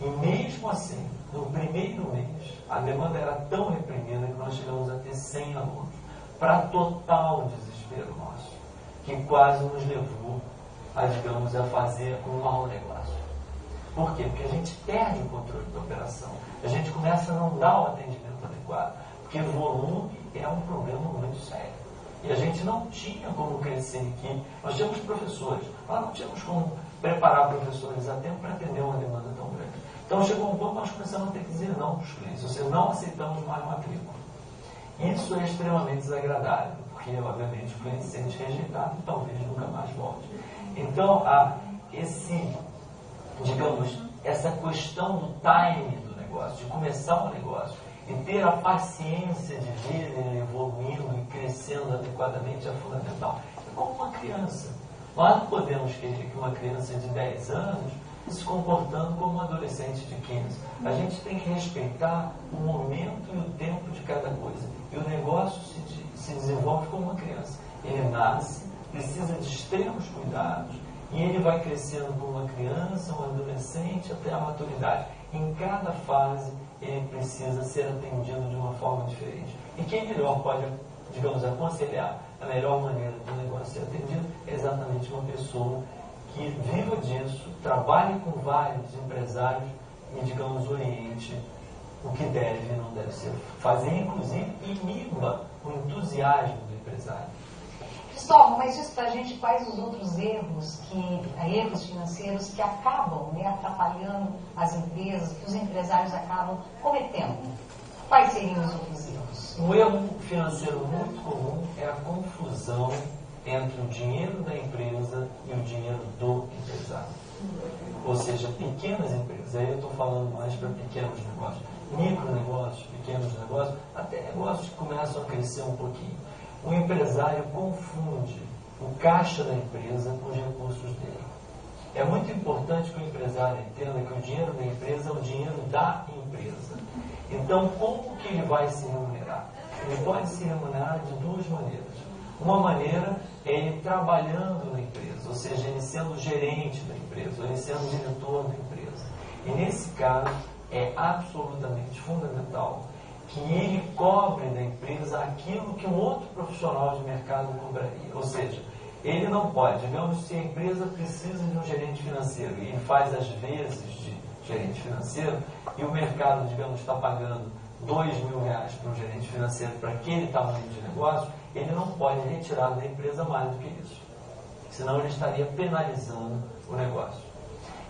E mesmo assim, no primeiro mês, a demanda era tão reprimida que nós chegamos a ter 100 alunos, para total desespero nosso, que quase nos levou a fazer um mau negócio. Por quê? Porque a gente perde o controle da operação, a gente começa a não dar o atendimento adequado, porque volume é um problema muito sério. E a gente não tinha como crescer em equipe. Nós tínhamos professores, mas não tínhamos como preparar professores a tempo para atender uma demanda tão grande. Então chegou um ponto que nós começamos a ter que dizer não para os clientes, ou seja, não aceitamos mais matrícula. Isso é extremamente desagradável, porque obviamente o cliente se sente rejeitado e talvez nunca mais volte. Então, essa questão do time do negócio, de começar um negócio, e ter a paciência de ver ele evoluindo e crescendo adequadamente é fundamental. É como uma criança. Nós não podemos querer que uma criança de 10 anos se comportando como um adolescente de 15. A gente tem que respeitar o momento e o tempo de cada coisa. E o negócio se desenvolve como uma criança. Ele nasce, precisa de extremos cuidados, e ele vai crescendo como uma criança, um adolescente, até a maturidade. Em cada fase, ele precisa ser atendido de uma forma diferente. E quem melhor pode, digamos, aconselhar a melhor maneira do negócio ser atendido é exatamente uma pessoa que viva disso, trabalhe com vários empresários e, digamos, oriente o que deve e não deve ser. Fazer, inclusive, inima o entusiasmo do empresário. Cristóvão, mas diz pra gente quais os outros erros financeiros que acabam, né, atrapalhando as empresas, que os empresários acabam cometendo. Quais seriam os outros erros? Um erro financeiro muito comum é a confusão entre o dinheiro da empresa e o dinheiro do empresário. Ou seja, pequenas empresas, aí eu estou falando mais para pequenos negócios, micronegócios, pequenos negócios, até negócios que começam a crescer um pouquinho. O empresário confunde o caixa da empresa com os recursos dele. É muito importante que o empresário entenda que o dinheiro da empresa é o dinheiro da empresa. Então, como que ele vai se remunerar? Ele pode se remunerar de duas maneiras. Uma maneira é ele trabalhando na empresa, ou seja, ele sendo gerente da empresa, ou ele sendo diretor da empresa. E nesse caso, é absolutamente fundamental que ele cobre da empresa aquilo que um outro profissional de mercado cobraria. Ou seja, ele não pode, digamos, se a empresa precisa de um gerente financeiro e ele faz as vezes de gerente financeiro e o mercado, digamos, está pagando R$2.000 para um gerente financeiro para aquele tamanho de negócio, ele não pode retirar da empresa mais do que isso. Senão ele estaria penalizando o negócio.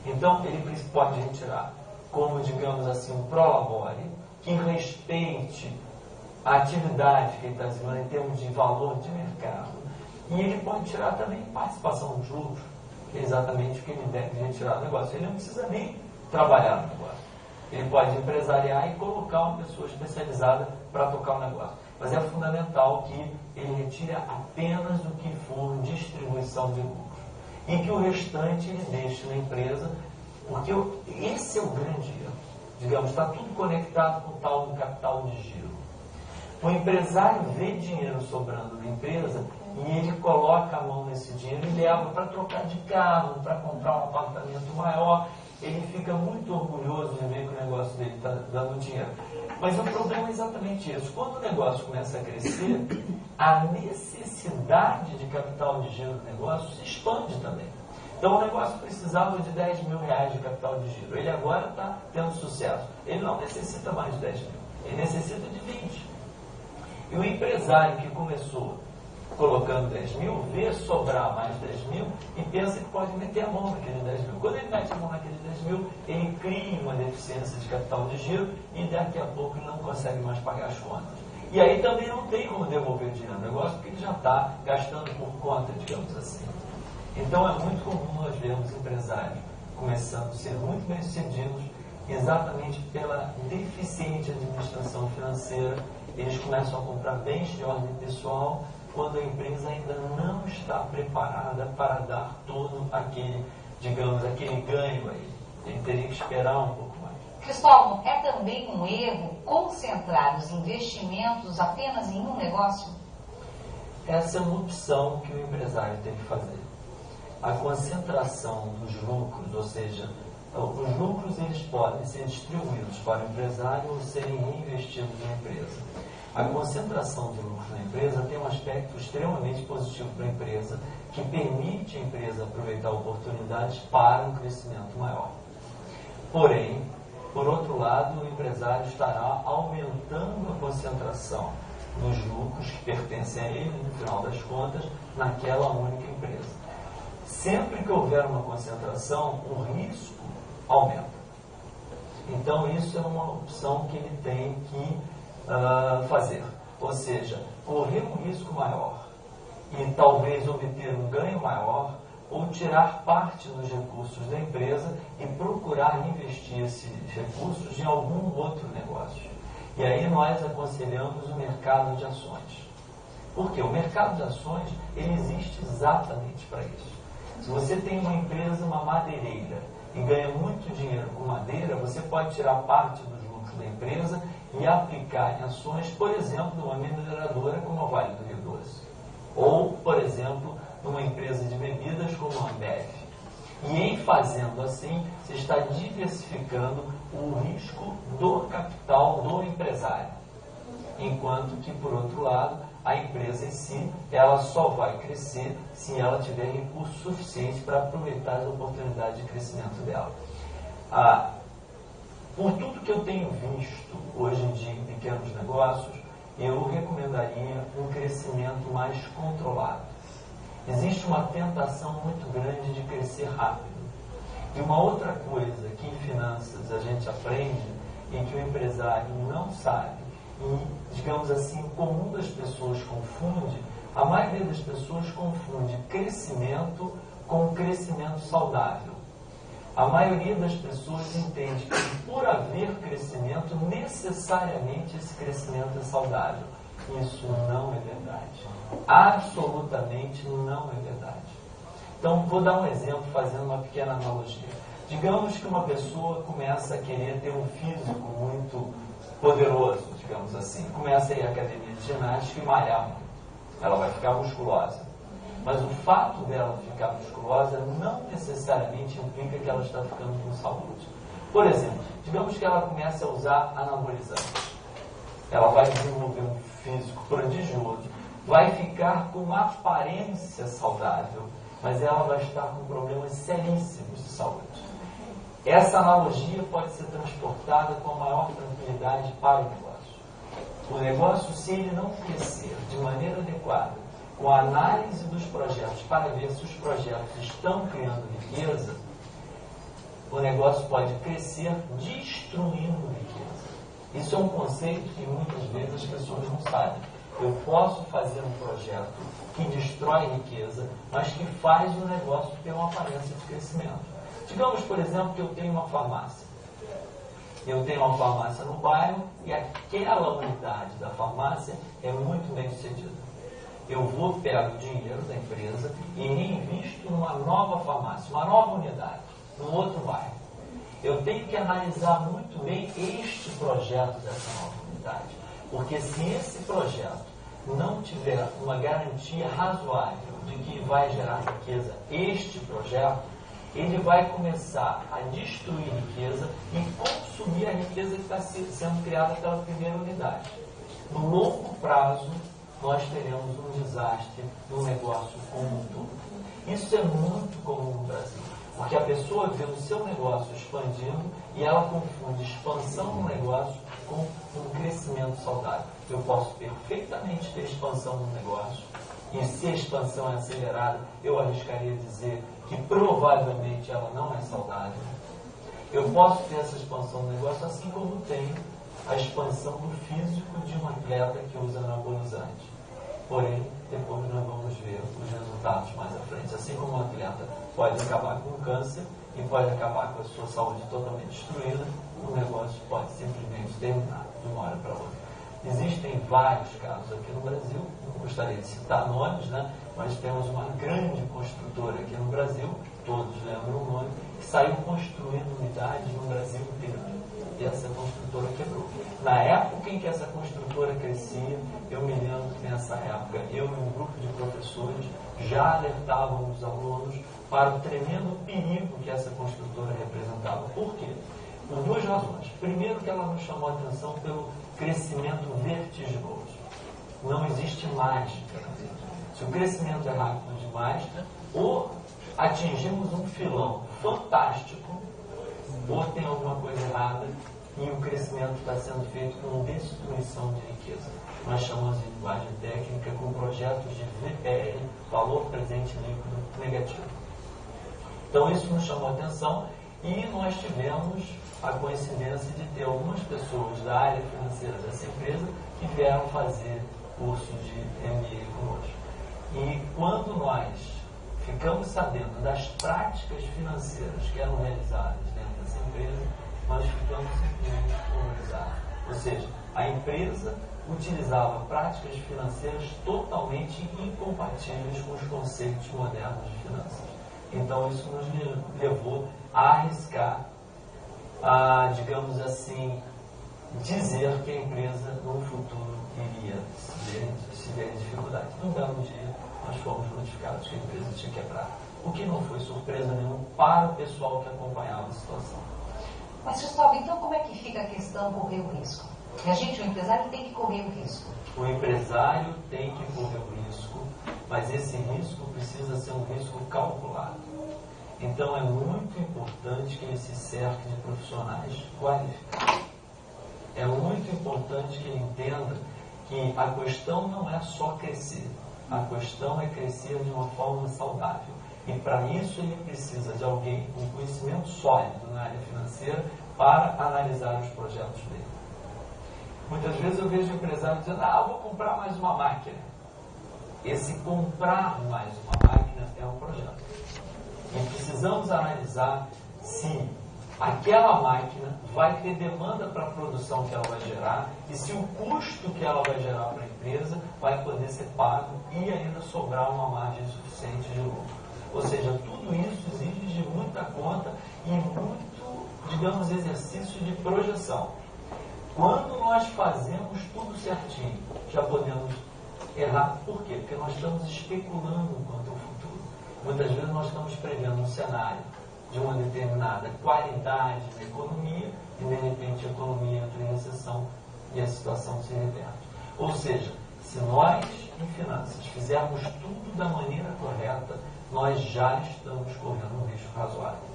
Então, ele pode retirar como, digamos assim, um prolabore, que respeite a atividade que ele está desenvolvendo em termos de valor de mercado. E ele pode tirar também participação dos lucros, que é exatamente o que ele deve retirar do negócio. Ele não precisa nem trabalhar no negócio. Ele pode empresariar e colocar uma pessoa especializada para tocar o negócio. Mas é fundamental que ele retire apenas o que for distribuição de lucros. E que o restante ele deixe na empresa, porque esse é o grande erro. Digamos, está tudo conectado com o tal do capital de giro. O empresário vê dinheiro sobrando na empresa e ele coloca a mão nesse dinheiro e leva para trocar de carro, para comprar um apartamento maior. Ele fica muito orgulhoso de ver que o negócio dele está dando dinheiro. Mas o problema é exatamente isso. Quando o negócio começa a crescer, a necessidade de capital de giro do negócio se expande também. Então o negócio precisava de R$10.000 de capital de giro. Ele agora está tendo sucesso. Ele não necessita mais de 10 mil. Ele necessita de 20. E o empresário que começou colocando 10 mil, vê sobrar mais 10 mil e pensa que pode meter a mão naquele 10 mil. Quando ele mete a mão naquele 10 mil, ele cria uma deficiência de capital de giro e daqui a pouco ele não consegue mais pagar as contas. E aí também não tem como devolver dinheiro ao negócio, porque ele já está gastando por conta, digamos assim. Então é muito comum nós vermos empresários começando a ser muito bem-sucedidos exatamente pela deficiente administração financeira. Eles começam a comprar bens de ordem pessoal quando a empresa ainda não está preparada para dar todo aquele, digamos, aquele ganho aí. Ele teria que esperar um pouco mais. Cristóvão, é também um erro concentrar os investimentos apenas em um negócio? Essa é uma opção que o empresário tem que fazer. A concentração dos lucros, ou seja, os lucros eles eles podem ser distribuídos para o empresário ou serem reinvestidos na empresa. A concentração de lucro na empresa tem um aspecto extremamente positivo para a empresa, que permite a empresa aproveitar oportunidades para um crescimento maior. Porém, por outro lado, o empresário estará aumentando a concentração dos lucros que pertencem a ele, no final das contas, naquela única empresa. Sempre que houver uma concentração, o risco aumenta. Então, isso é uma opção que ele tem que fazer. Ou seja, correr um risco maior e talvez obter um ganho maior, ou tirar parte dos recursos da empresa e procurar investir esses recursos em algum outro negócio. E aí nós aconselhamos o mercado de ações. Por quê? O mercado de ações, ele existe exatamente para isso. Se você tem uma empresa, uma madeireira, e ganha muito dinheiro com madeira, você pode tirar parte dos lucros da empresa e aplicar em ações, por exemplo, numa mineradora como a Vale do Rio Doce. Ou, por exemplo, numa empresa de bebidas como a Ambev. E em fazendo assim, você está diversificando o risco do capital do empresário. Enquanto que, por outro lado, a empresa em si, ela só vai crescer se ela tiver recursos suficientes para aproveitar as oportunidades de crescimento dela. Por tudo que eu tenho visto hoje em dia em pequenos negócios, eu recomendaria um crescimento mais controlado. Existe uma tentação muito grande de crescer rápido. E uma outra coisa que em finanças a gente aprende e que o empresário não sabe, e, digamos assim, o comum das pessoas confunde, a maioria das pessoas confunde crescimento com crescimento saudável. A maioria das pessoas entende que por haver crescimento, necessariamente esse crescimento é saudável. Isso não é verdade. Absolutamente não é verdade. Então, vou dar um exemplo fazendo uma pequena analogia. Digamos que uma pessoa começa a querer ter um físico muito poderoso, digamos assim. Começa a ir à academia de ginástica e malhar muito. Ela vai ficar musculosa. Mas o fato dela ficar musculosa não necessariamente implica que ela está ficando com saúde. Por exemplo, digamos que ela comece a usar anabolizantes. Ela vai desenvolver um físico prodigioso, vai ficar com uma aparência saudável, mas ela vai estar com problemas seríssimos de saúde. Essa analogia pode ser transportada com a maior tranquilidade para o negócio. O negócio, se ele não crescer de maneira adequada, com a análise dos projetos para ver se os projetos estão criando riqueza, o negócio pode crescer destruindo riqueza. Isso é um conceito que muitas vezes as pessoas não sabem. Eu posso fazer um projeto que destrói riqueza, mas que faz o negócio ter uma aparência de crescimento. Digamos, por exemplo, que eu tenho uma farmácia. Eu tenho uma farmácia no bairro e aquela unidade da farmácia é muito bem sucedida. Eu vou, pego o dinheiro da empresa e reinvisto numa nova farmácia, uma nova unidade, num outro bairro. Eu tenho que analisar muito bem este projeto dessa nova unidade. Porque se esse projeto não tiver uma garantia razoável de que vai gerar riqueza, este projeto, ele vai começar a destruir riqueza e consumir a riqueza que está sendo criada pela primeira unidade. No longo prazo, nós teremos um desastre no negócio como um todo. Isso é muito comum no Brasil, porque a pessoa vê o seu negócio expandindo e ela confunde expansão no negócio com um crescimento saudável. Eu posso perfeitamente ter expansão no negócio, e se a expansão é acelerada, eu arriscaria dizer que provavelmente ela não é saudável. Eu posso ter essa expansão no negócio, assim como tenho a expansão do físico de um atleta que usa anabolizante. Porém, depois nós vamos ver os resultados mais à frente. Assim como um atleta pode acabar com o câncer e pode acabar com a sua saúde totalmente destruída, o negócio pode simplesmente terminar de uma hora para outra. Existem vários casos aqui no Brasil, não gostaria de citar nomes, né? Mas temos uma grande construtora aqui no Brasil, todos lembram o nome, que saiu construindo unidades no Brasil inteiro. E essa construtora quebrou. Na época em que essa construtora crescia, eu me lembro que nessa época eu e um grupo de professores já alertávamos os alunos para o tremendo perigo que essa construtora representava. Por quê? razões. Primeiro, que ela nos chamou a atenção pelo crescimento vertiginoso. Não existe mágica na vida. Se o crescimento é rápido demais, ou atingimos um filão fantástico, ou tem alguma coisa errada e o crescimento está sendo feito com destruição de riqueza. Nós chamamos de linguagem técnica com projetos de VPL, valor presente líquido negativo. Então isso nos chamou a atenção e nós tivemos a coincidência de ter algumas pessoas da área financeira dessa empresa que vieram fazer curso de MBA conosco. E quando nós ficamos sabendo das práticas financeiras que eram realizadas dentro dessa empresa, nós ficamos simplesmente horrorizados. Ou seja, a empresa utilizava práticas financeiras totalmente incompatíveis com os conceitos modernos de finanças. Então isso nos levou a arriscar, a, digamos assim, dizer que a empresa no futuro iria se ver em dificuldade. Num belo dia, nós fomos notificados que a empresa tinha quebrado, o que não foi surpresa nenhuma para o pessoal que acompanhava a situação. Mas, Cristóvão, então como é que fica a questão correr o risco? E a gente, o empresário, tem que correr o risco. O empresário tem que correr o risco, mas esse risco precisa ser um risco calculado. Então é muito importante que ele se cerque de profissionais qualificados. É muito importante que ele entenda que a questão não é só crescer, a questão é crescer de uma forma saudável. E para isso ele precisa de alguém com conhecimento sólido na área financeira para analisar os projetos dele. Muitas vezes eu vejo o empresário dizendo, vou comprar mais uma máquina. Esse comprar mais uma máquina é um projeto. E precisamos analisar se aquela máquina vai ter demanda para a produção que ela vai gerar e se o custo que ela vai gerar para a empresa vai poder ser pago e ainda sobrar uma margem suficiente de lucro. Ou seja, tudo isso exige de muita conta e muito, digamos, exercício de projeção. Quando nós fazemos tudo certinho, já podemos errar. Por quê? Porque nós estamos especulando quanto ao futuro. Muitas vezes nós estamos prevendo um cenário de uma determinada qualidade da economia e, de repente, a economia entra em recessão e a situação se reverte. Ou seja, se nós, em finanças, fizermos tudo da maneira correta, nós já estamos correndo um risco razoável.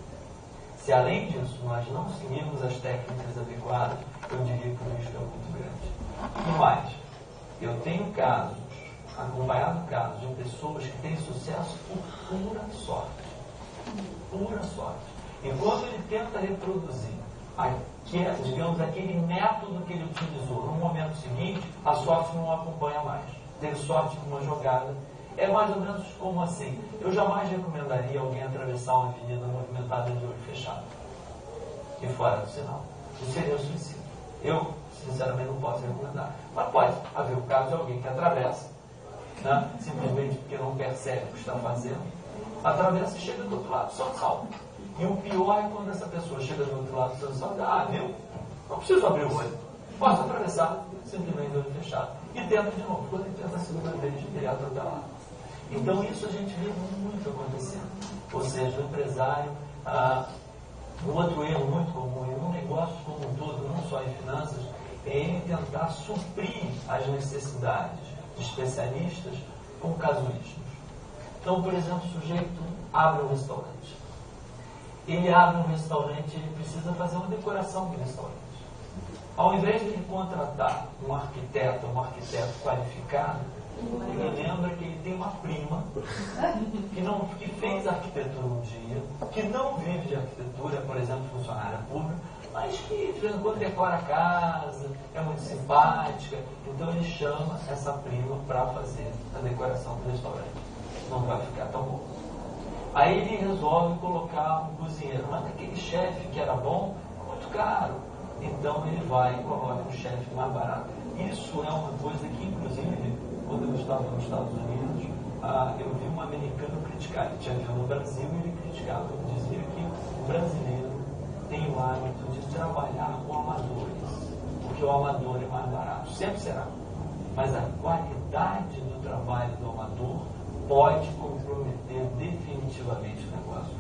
Se, além disso, nós não seguirmos as técnicas adequadas, eu diria que o risco é muito grande. E mais, eu tenho acompanhado casos de pessoas que têm sucesso por pura sorte. Pura sorte. E quando ele tenta reproduzir, digamos, aquele método que ele utilizou no momento seguinte, a sorte não o acompanha mais. Teve sorte numa jogada. É mais ou menos como assim. Eu jamais recomendaria alguém atravessar uma avenida movimentada de olho fechado e fora do sinal. Isso seria um suicídio. Eu, sinceramente, não posso recomendar. Mas pode haver o caso de alguém que atravessa, né, simplesmente porque não percebe o que está fazendo, atravessa e chega do outro lado, só salvo. E o pior é quando essa pessoa chega do outro lado, só salvo, não preciso abrir o olho. Posso atravessar, simplesmente de olho fechado. E tenta de novo. Quando ele tenta a segunda vez, ele é atropelado. Então isso a gente vê muito acontecendo. Ou seja, o empresário, um outro erro muito comum, e no negócio como um todo, não só em finanças, é ele tentar suprir as necessidades de especialistas com casuísticos. Então, por exemplo, o sujeito abre um restaurante. Ele abre um restaurante, ele precisa fazer uma decoração do restaurante. Ao invés de ele contratar um arquiteto qualificado, ele lembra que ele tem uma prima que fez arquitetura um dia, que não vive de arquitetura, por exemplo, funcionária pública, mas que de vez em quando decora a casa, é muito simpática, então ele chama essa prima para fazer a decoração do restaurante. Não vai ficar tão bom. Aí ele resolve colocar um cozinheiro, mas aquele chefe que era bom, muito caro. Então ele vai e coloca um chefe mais barato. Isso é uma coisa que, inclusive, quando eu estava nos Estados Unidos, eu vi um americano criticar. Ele tinha vindo no Brasil e ele criticava. Ele dizia que o brasileiro tem o hábito de trabalhar com amadores, porque o amador é mais barato. Sempre será. Mas a qualidade do trabalho do amador pode comprometer definitivamente o negócio.